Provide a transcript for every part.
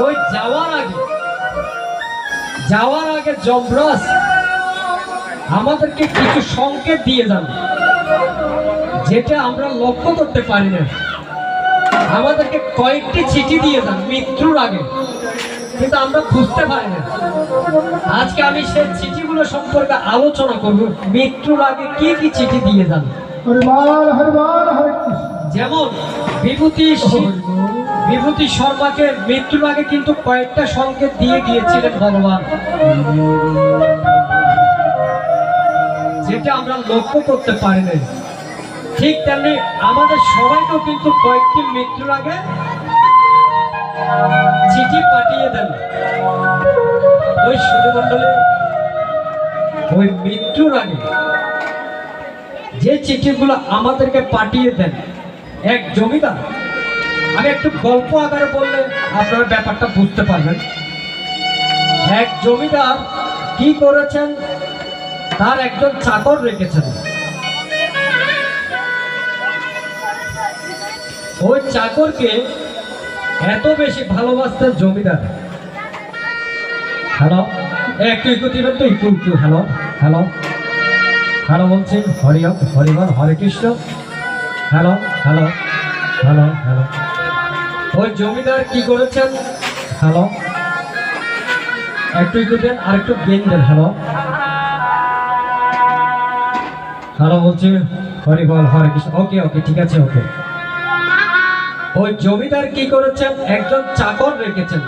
ওই যাওয়ার আগে যমরাজ আমাদেরকে কিছু সংকেত দিয়ে যান, যেটা আমরা লক্ষ্য করতে পারি না। আমাদেরকে কয়েকটি চিঠি দিয়ে যান মৃত্যুর আগে, কিন্তু আমরা বুঝতে পারি না। আজকে আমি সেই চিঠিগুলো সম্পর্কে আলোচনা করব। মৃত্যুর আগে কি কি চিঠি দিয়ে যান। যেমন বিভূতি শর্মাকে মৃত্যুর আগে কিন্তু কয়েকটা সংকেত দিয়ে গিয়েছিলেন ভগবান, যেটা আমরা লক্ষ্য করতে পারি না। ঠিক তেমনি আমাদের সবাইকেও কিন্তু কয়েকটি মৃত্যুর আগে চিঠি পাঠিয়ে দেন। ওই সুধীমণ্ডলে ওই মৃত্যুর আগে যে চিঠিগুলো আমাদেরকে পাঠিয়ে দেন এক জমিদার। আমি একটু গল্প আকারে বললে আপনারা ব্যাপারটা বুঝতে পারবেন। এক জমিদার কি করেছেন, তার একজন চাকর রেখেছেন। ওই চাকরকে এত বেশি ভালোবাসতেন জমিদার। হ্যালো, একটু ইকো দিবেন তো, echo echo. Hello hello hello বলছি, হরিওম হরিবল Hare Krishna. Hello hello hello hello. ওই জমিদার কি করেছেন, হ্যালো একটু ইকো দেন, আর একটু গেন দেন। হ্যালো হ্যালো বলছি, হরিবল হরে কৃষ্ণ। ওকে ওকে, ঠিক আছে, ওকে। ওই জমিদার কি করেছেন, একজন চাকর রেখেছেন।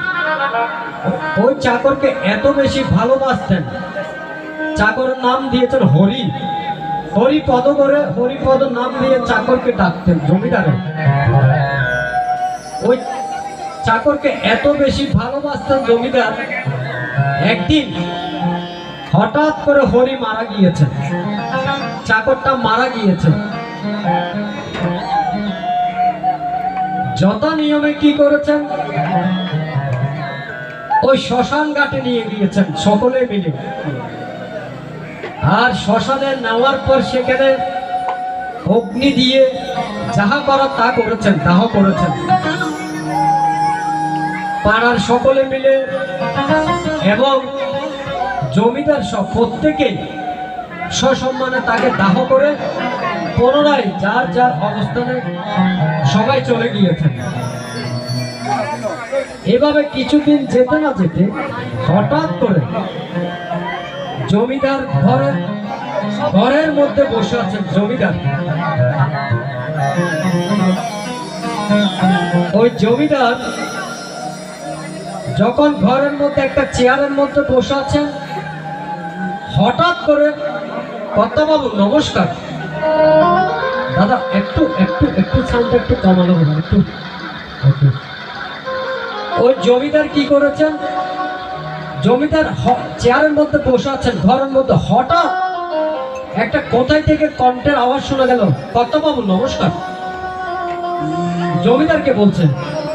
ওই চাকরকে এত বেশি ভালোবাসতেন, চাকরের নাম দিয়েছেন হরি। হরিপদ করে হরিপদ নাম দিয়ে চাকরকে ডাকতেন জমিদারে। ওই চাকরকে এত বেশি ভালোবাসতেন জমিদার, একদিন হঠাৎ করে হরি মারা গিয়েছেন, চাকরটা মারা গিয়েছেন। যথা নিয়মে কি করেছেন, ওই শ্মশান ঘাটে নিয়ে গিয়েছেন সকলে মিলে। আর শ্মশানে নেওয়ার পর সেখানে অগ্নি দিয়ে যাহা করার তা করেছেন, দাহ করেছেন। পাড়ার সকলে মিলে এবং জমিদার সব প্রত্যেকেই সসম্মানে তাকে দাহ করে পুনরায় যার যার অবস্থানে সবাই চলে গিয়েছেন। এভাবে কিছুদিন যেতে না যেতে হঠাৎ করে জমিদার ঘরের মধ্যে বসে আছেন। জমিদার, ওই জমিদার যখন ঘরের মধ্যে একটা চেয়ারের মধ্যে বসে আছেন, হঠাৎ করে, কর্তাবাবু নমস্কার। দাদা একটু একটু একটু সাউন্ডটা একটু কমানো হবে একটু। ওই জমিদার কি করেছেন, জমিদার চেয়ারের মধ্যে বসে আছেন ঘরের মধ্যে, হঠাৎ একটা কোথায় থেকে কণ্ঠের আওয়াজ শোনা গেল, কর্তাবাবু নমস্কার। জমিদারকে বলছেন,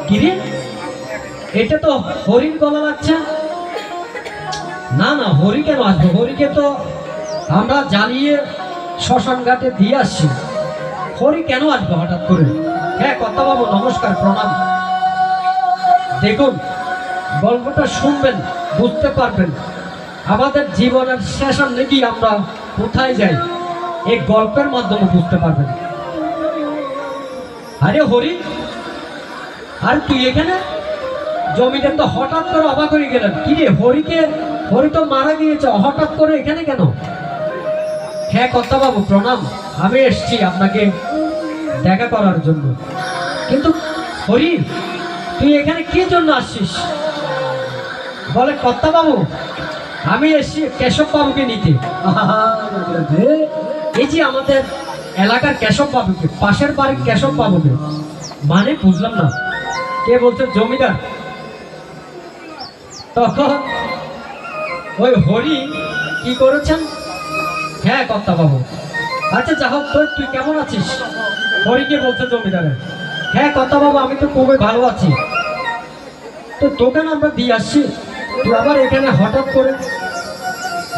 কিরে এটা তো হরিণ গলা লাগছে। না না, হরি কেন আসবে, হরিকে তো আমরা জ্বালিয়ে শ্মশান ঘাটে দিয়ে আসছি, হরি কেন আসবে হঠাৎ করে? হ্যাঁ কর্তাবাবু নমস্কার, প্রণাম। দেখুন, গল্পটা শুনবেন, বুঝতে পারবেন আমাদের জীবনের শেষের নাকি আমরা কোথায় যাই, এই গল্পের মাধ্যমে বুঝতে পারবেন। আরে হরি, আর তুই এখানে? জমিদার তো হঠাৎ করে অবাক হয়ে গেলেন, কি রে হরি তো মারা গিয়েছে, হঠাৎ করে এখানে কেন? হ্যাঁ কর্তাবাবু প্রণাম, আমি এসছি আপনাকে দেখা করার জন্য। কিন্তু হরি, তুই এখানে কি জন্য আসছিস? বলে, কর্তাবাবু আমি এসছি কেশব বাবুকে নিতে। এই যে আমাদের এলাকার কেশব বাবুকে, পাশের বাড়ির কেশব বাবুকে। মানে বুঝলাম না, কে বলছে? জমিদার। তখন ওই হরি কি করেছেন, হ্যাঁ কর্তাবাবু। আচ্ছা যা হোক, তুই কেমন আছিস? হরিকে বলছে জমিদারের। হ্যাঁ কর্তাবাবু, আমি তো খুবই ভালো আছি। তো তোকে না আমরা দিয়ে আসছি, তুই আবার এখানে হঠাৎ করে?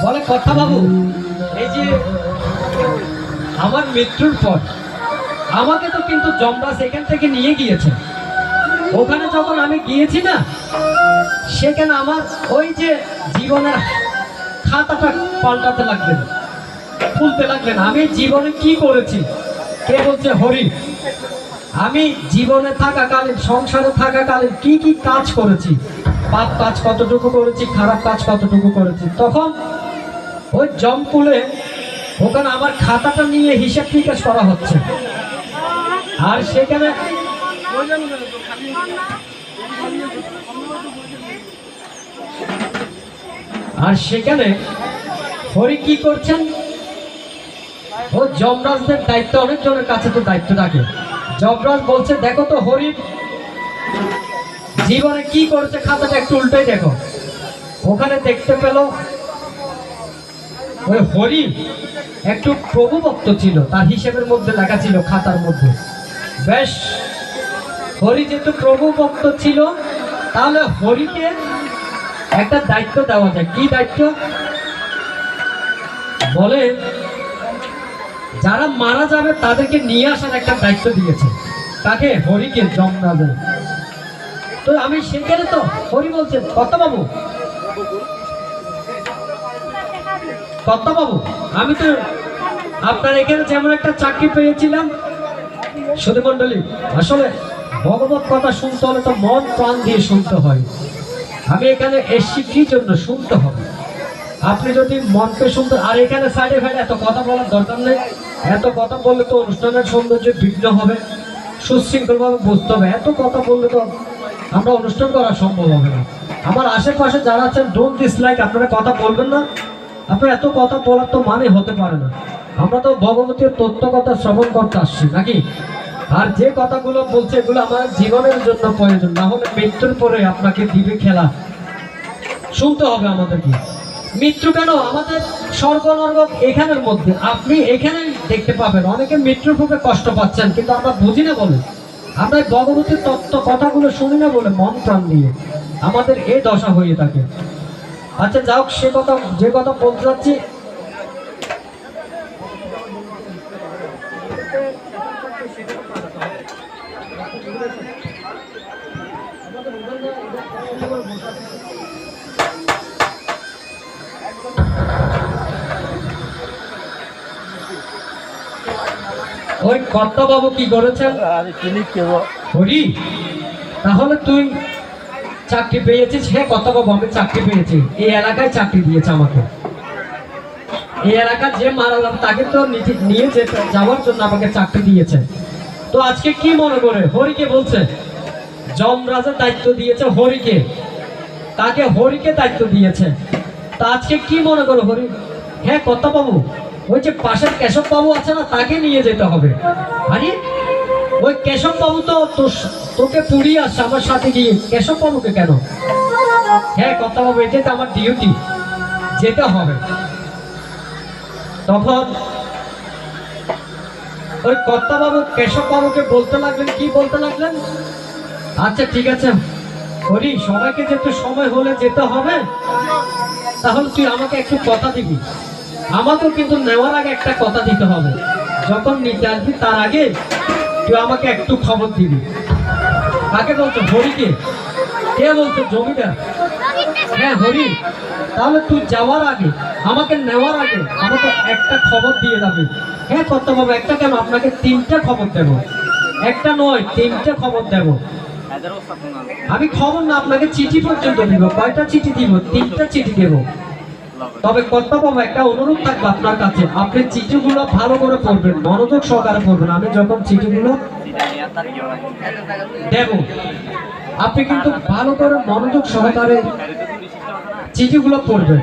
বলে, কর্তাবাবু এই যে আমার মৃত্যুর পর আমাকে তো কিন্তু যমরাজ এখান থেকে নিয়ে গিয়েছে। ওখানে যখন আমি গিয়েছি না, সেখানে আমার ওই যে জীবনের খাতাটা পাল্টাতে লাগলেন, খুলতে লাগলেন। আমি জীবনে কি করেছি, কে বলছে হরি, আমি জীবনে থাকাকালীন, সংসারে থাকাকালীন কি কি কাজ করেছি, পাপ কাজ কতটুকু করেছি, খারাপ কাজ কতটুকু করেছি। তখন ওই জমকুলে ওখানে আমার খাতাটা নিয়ে হিসাব নিকাশ করা হচ্ছে। আর সেখানে হরি কি করছেন, ও যমরাজদের দায়িত্ব, অনেকজনের কাছে তো দায়িত্ব থাকে। যমরাজ বলছে দেখো তো হরি জীবনে কি করেছে, খাতাটা একটু উল্টাই দেখো। ওখানে দেখতে পেল ওই হরি একটু প্রভু ভক্ত ছিল, তার হিসেবের মধ্যে লেখা ছিল খাতার মধ্যে। বেশ, হরি যেহেতু প্রভু ভক্ত ছিল, তাহলে হরিকে একটা দায়িত্ব দেওয়া যায়। কি দায়িত্ব? বলে যারা মারা যাবে তাদেরকে নিয়ে আসার একটা দায়িত্ব দিয়েছে। তাকে? হরিকে, যমরাজের। তো আমি সেখানে তো হরি বলছে কর্তাবাবু, কর্তাবাবু, আমি তো আপনার এখানে যেমন একটা চাকরি পেয়েছিলাম। সুধী মণ্ডলী, আসলে ভগবত কথা শুনতে হলে তো মন প্রাণ দিয়ে শুনতে হয়। আমি এখানে এসছি কি জন্য? শুনতে হবে। আপনি যদি মনকে শুনতে, আর এখানে সাইডে ফাইডে এত কথা বলার দরকার নেই। এত কথা বললে তো অনুষ্ঠানের সৌন্দর্য বিঘ্ন হবে, সুশৃঙ্খলভাবে বুঝতে হবে। এত কথা বললে তো আমরা অনুষ্ঠান করা সম্ভব হবে না। আমার আশেপাশে যারা আছেন, ডোন্ট ডিসলাইক, আপনারা কথা বলবেন না। আপনার এত কথা বলার তো মানে হতে পারে না। আমরা তো ভগবতীর তত্ত্ব কথা শ্রবণ করতে আসছি নাকি? আর যে কথাগুলো বলছে এগুলো আমার জীবনের জন্য প্রয়োজন, না হলে মৃত্যুর পরে আপনাকে দিবে খেলা, শুনতে হবে আমাদেরকে। মৃত্যু কেন? আমাদের স্বর্গ নরক এখানের মধ্যে, আপনি এখানে দেখতে পাবেন। অনেকে মৃত্যুর পূর্বে কষ্ট পাচ্ছেন, কিন্তু আমরা বুঝি না বলে, আমরা ভগবতীর তত্ত্ব কথাগুলো শুনি না বলে মন প্রাণ দিয়ে আমাদের এই দশা হয়ে থাকে। আচ্ছা যাও, সে কথা, যে কথা বলতে যাচ্ছি, ওই কর্তাবাবু কি করেছেন? হরি, তাহলে তুই চাকরি পেয়েছিস? হ্যাঁ কর্তাবাবু, আমি চাকরি পেয়েছি। এই এলাকায় চাকরি দিয়েছে আমাকে। এই এলাকার যে মারা যাবে তাকে তো নিয়ে যেতে যাওয়ার জন্য আমাকে চাকরি দিয়েছে। তো আজকে কি মনে করে হরিকে বলছে? যমরাজের দায়িত্ব দিয়েছে হরিকে, তাকে হরিকে দায়িত্ব দিয়েছে। তা আজকে কি মনে করো হরি? হ্যাঁ কর্তাবাবু, ওই যে পাশের কেশব বাবু আছে না, তাকে নিয়ে যেতে হবে। আরে ওই কেশব বাবু তো তোকে পুড়িয়ে আসছে আমার সাথে গিয়ে, কেশব বাবুকে কেন? হ্যাঁ কর্তাবাবু, এটা তো আমার ডিউটি, যেতে হবে। তখন ওই কর্তাবাবু কেশব বাবুকে বলতে লাগলেন, কি বলতে লাগলেন? আচ্ছা ঠিক আছে হরি, সবাইকে যেতে সময় হলে যেতে হবে, তাহলে তুই আমাকে একটু কথা দিবি। আমাকেও কিন্তু নেওয়ার আগে একটা কথা দিতে হবে। যখন নিতে আসবি তার আগে তুই আমাকে একটু খবর দিবি। কাকে বলছো? হরিকে। কে বলছো? জমিদার। হ্যাঁ হরি, তাহলে তুই যাওয়ার আগে, আমাকে নেওয়ার আগে আমাকে একটা খবর দিয়ে যাবে। হ্যাঁ কর্তাবাবু, একটা কেন, আপনাকে 3টা খবর দেব। একটা নয়, 3টা খবর দেব। আমি খবর না, আপনাকে চিঠি পর্যন্ত দিব। কয়টা চিঠি দিব? 3টা চিঠি দেব। তবে কর্তাবাবু, একটা অনুরোধ থাকবে আপনার কাছে, আপনি চিঠিগুলো ভালো করে পড়বেন, মনোযোগ সহকারে পড়বেন। আমি যখন চিঠিগুলো দেব, আপনি কিন্তু ভালো করে মনোযোগ সহকারে চিঠিগুলো পড়বেন।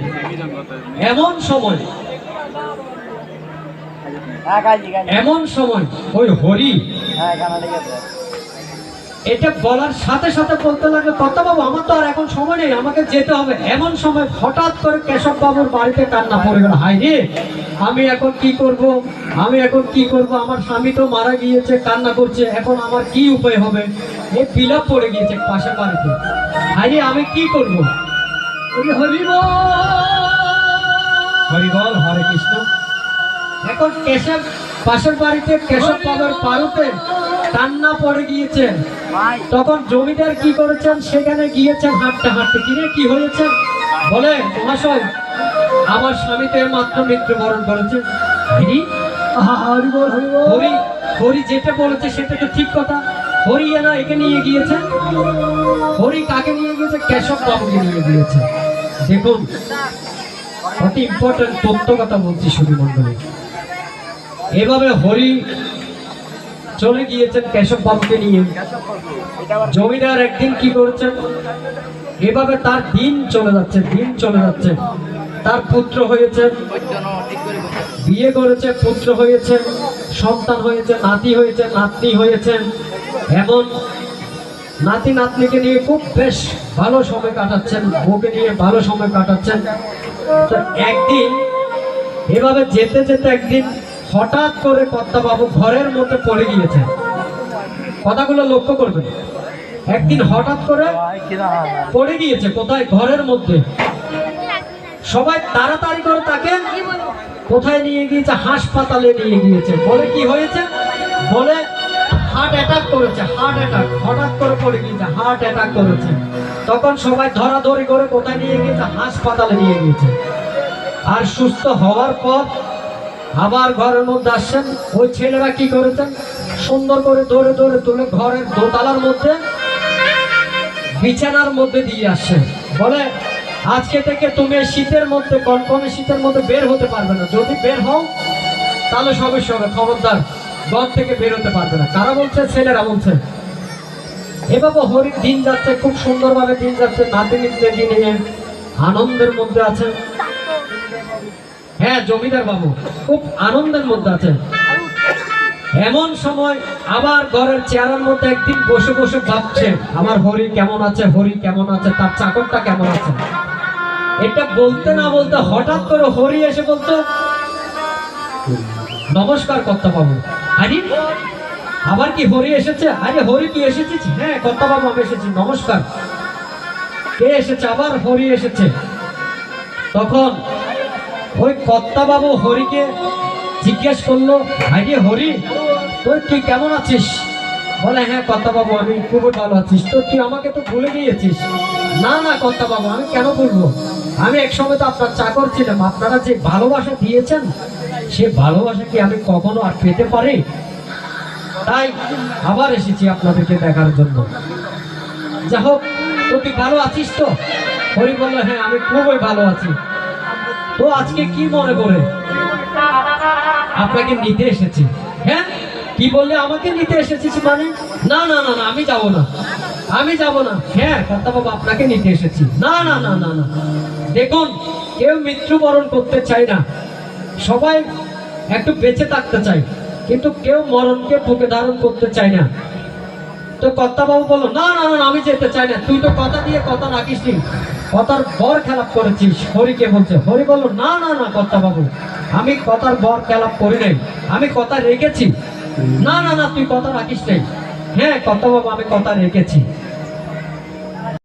এমন সময় ওই হরি এটা বলার সাথে সাথে বলতে লাগলো, কর্তাবাবু আমার তো আর এখন সময় নেই, আমাকে যেতে হবে। এমন সময় হঠাৎ করে কেশব বাবুর বাড়িতে কান্না পড়ে গেল। হায় রে, আমি এখন কি করব, আমি এখন কি করব, আমার স্বামী তো মারা গিয়েছে, কান্না করছে, এখন আমার কি উপায় হবে? এই বিলাপ পড়ে গিয়েছে পাশের বাড়িতে। হায় রে, আমি কি করব? হরি বল, হরি বল, হরে কৃষ্ণ। এখন কেশব পাশের বাড়িতে কেশব বাবুর পারুতে কান্না পড়ে গিয়েছে। তখন জমিদার কি করেছেন, সেখানে গিয়েছেন হাঁটতে হাঁটতে। কিরে কি হয়েছে? বলে মহাশয়, আমার স্বামী তো মাত্র মৃত্যুবরণ করেছে। হরি হরি যেটা বলেছে সেটা তো ঠিক কথা। হরি না একে নিয়ে গিয়েছে। হরি কাকে নিয়ে গিয়েছে? কেশব বাবুকে নিয়ে গিয়েছে। দেখুন অতি ইম্পর্টেন্ট তথ্য কথা বলছি সুধী মন্ডলী। এভাবে হরি চলে গিয়েছেন কেশব বাবুকে নিয়ে। জমিদার একদিন কি করেছেন, এভাবে তার দিন চলে যাচ্ছে, দিন চলে যাচ্ছে। তার পুত্র হয়েছে, বিয়ে করেছে, পুত্র হয়েছে, সন্তান হয়েছে, নাতি হয়েছে, নাতনি হয়েছে। এমন নাতি নাতনিকে নিয়ে খুব বেশ ভালো সময় কাটাচ্ছেন, বউকে নিয়ে ভালো সময় কাটাচ্ছেন। তো একদিন এভাবে যেতে যেতে একদিন হঠাৎ করে কর্তাবাবু ঘরের মধ্যে পড়ে গিয়েছে। কথাগুলো লক্ষ্য করবেন। একদিন হঠাৎ করে পড়ে গিয়েছে কোথায়? ঘরের মধ্যে। সবাই তাড়াতাড়ি করে তাকে কোথায় নিয়ে গিয়েছে? হাসপাতালে নিয়ে গিয়েছে। বলে কি হয়েছে? বলে হার্ট অ্যাটাক করেছে, হার্ট অ্যাটাক। হঠাৎ করে পড়ে গিয়েছে, হার্ট অ্যাটাক করেছে। তখন সবাই ধরাধরি করে কোথায় নিয়ে গিয়েছে? হাসপাতালে নিয়ে গিয়েছে। আর সুস্থ হওয়ার পর আবার ঘরের মধ্যে আসছেন। ওই ছেলেরা কি করেছেন? সুন্দর করে দৌড়ে দৌড়ে তুলে ঘরের দোতলার মধ্যে বিছানার মধ্যে দিয়ে আসছেন। বলে আজকে থেকে তুমি শীতের মধ্যে, কনকনে শীতের মধ্যে বের হতে পারবে না। যদি বের হও তাহলে সমস্যা হবে, খবরদার ঘর থেকে বের হতে পারবে না। কারা বলছে? ছেলেরা বলছে। এভাবে হরির দিন যাচ্ছে, খুব সুন্দরভাবে দিন যাচ্ছে। নাতিনিকে নিয়ে আনন্দের মধ্যে আছেন। হ্যাঁ, জমিদার বাবু খুব আনন্দের মধ্যে আছেন। এমন সময় আবার ঘরের চেয়ারের মধ্যে একদিন বসে বসে ভাবছে, আমার হরি কেমন আছে, হরি কেমন আছে, তার চাকরটা কেমন আছে। এটা বলতে না বলতে হঠাৎ করে হরি এসে বলতো, নমস্কার কর্তাবাবু। আরে আবার কি হরি এসেছে? আরে হরি তুই এসেছিস? হ্যাঁ কর্তাবাবু আমি এসেছি, নমস্কার। কে এসেছে? আবার হরি এসেছে। তখন ওই কর্তাবাবু হরিকে জিজ্ঞেস করলো, আরে হরি তুই কেমন আছিস? বলে হ্যাঁ কর্তাবাবু আমি খুবই ভালো আছিস। তো তুই আমাকে তো ভুলে গিয়েছিস। না না কর্তাবাবু আমি কেন বলবো, আমি একসময় তো আপনার চাকর ছিলাম। আপনারা যে ভালোবাসা দিয়েছেন সে ভালোবাসা কি আমি কখনো আর পেতে পারি? তাই আবার এসেছি আপনাদেরকে দেখার জন্য। যা হোক, তুই ভালো আছিস তো? হরি বললো হ্যাঁ আমি খুবই ভালো আছি। তো আজকে কি মনে করে আপনাকে নিতে এসেছি? হ্যাঁ কি বললে? আমাকে নিতে এসেছিস মানে? না না না না আমি যাব না, আমি যাব না। হ্যাঁ কর্তাবাবু আপনাকে নিতে এসেছি। না না না না না, দেখুন কেউ মৃত্যুবরণ করতে চায় না, সবাই একটু বেঁচে থাকতে চায়, কিন্তু কেউ মরণকে বুকে ধারণ করতে চায় না। তো কর্তাবাবু বললো না না না আমি যেতে চাই না। তুই তো কথা দিয়ে কথা রাখিস নি, কথার বর খেলাপ করেছিস। হরিকে বলছে। হরি বললো না না না কর্তাবাবু আমি কথার বর খেলাপ করি নাই, আমি কথা রেখেছি। না না না তুই কথা রাখিস নাই। হ্যাঁ কর্তাবাবু আমি কথা রেখেছি।